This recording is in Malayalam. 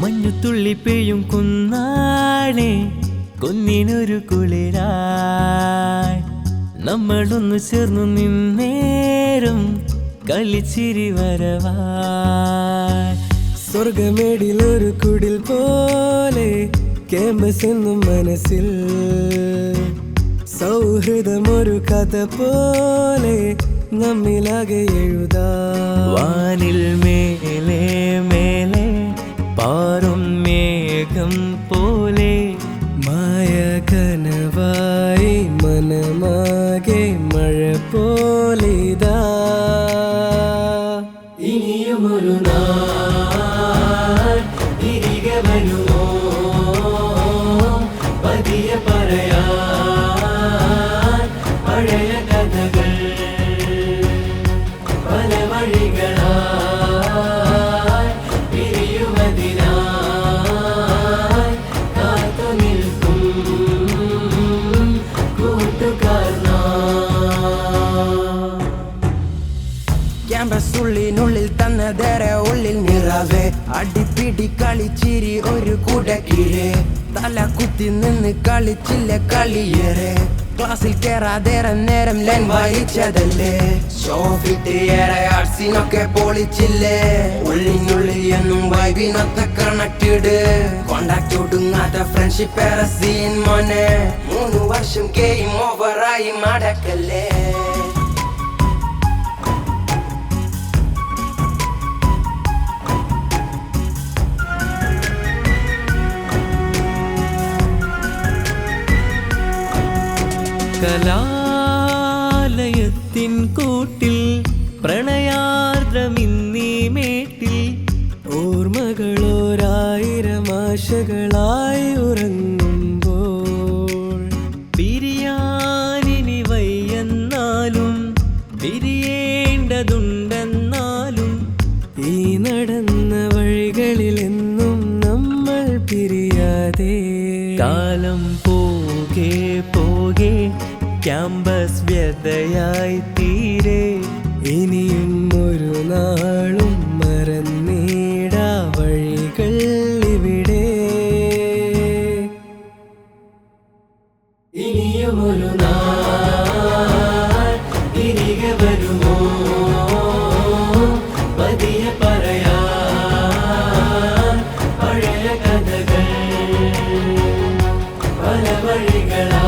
മഞ്ഞുതുള്ളി പെയ്യും കുന്നാണേ കുന്നിനൊരു കുളിരായി നമ്മളൊന്നു ചേർന്നു നിന്നേരും കളിച്ചിരി വരവായി സ്വർഗമേടിലൊരു കുടിൽ പോലെ ക്യാമ്പസ് എന്നും മനസ്സിൽ സൗഹൃദമൊരു കഥ പോലെ നമ്മിലാകെ എഴുതാം വാനിൽ മേലെ മേലെ പാറും മേഘം പോലെ മായ കനവായി മനമാകെ മഴ പോലിതാ ഇനിയുമൊരു നാൾ തിരികെ വരുമോ പതിയെ പറയാൻ പഴയ കഥകൾ പല വഴികളായി പിരിയുമതിനായി കാത്തു നിൽക്കും കൂട്ടുകാരനാ ക്യാമ്പസ് ഉള്ളിനുള്ളിൽ തന്നതേറെ ഉള്ളിൽ നിറവേ അടിപ്പിടി കളിച്ചിരി ഒരു കൂടക്കീഴേ തല കുത്തി നിന്ന് കളിച്ചില്ല കളിയേറെ ക്ലാസ്സിൽ കേറാതേറെ നേരം ലൈൻ വായിച്ചതല്ലേ ഷോഫിട്ട് ഏറെ ആർട്സിനൊക്കെ പൊളിച്ചില്ലേ ഉള്ളിനുള്ളിൽ എന്നും വൈബിനൊക്കെ കണക്റ്റഡ് കോണ്ടാക്ട് ഒടുങ്ങാത്ത ഫ്രണ്ട്ഷിപ്പ് ഏറെ സീൻ മോനെ 3 വർഷം ഗെയിം ഓവറായി മടക്കല്ലേ കലാലയത്തിൻ കൂട്ടിൽ പ്രണയാർദ്രമിന്നീ മേട്ടിൽ ഓർമ്മകളോരായിരം ആശകളായി ഉറങ്ങുമ്പോൾ പിരിയാനിനി വയ്യെന്നാലും പിരിയേണ്ടതുണ്ടെന്നാലും ഈ നടന്ന വഴികളിൽ എന്നും നമ്മൾ പിരിയാതെ കാലം പോകെ പോകെ ക്യാമ്പസ് വ്യതയായി തീരെ ഇനിയും ഒരു നാളും മറന്നീട വഴികൾ ഇവിടെ ഇനിയുമൊരു നാൾ തിരികെ വരുമോ പതിയെ പറയാൻ പഴയ കഥകൾ പല വഴികളാ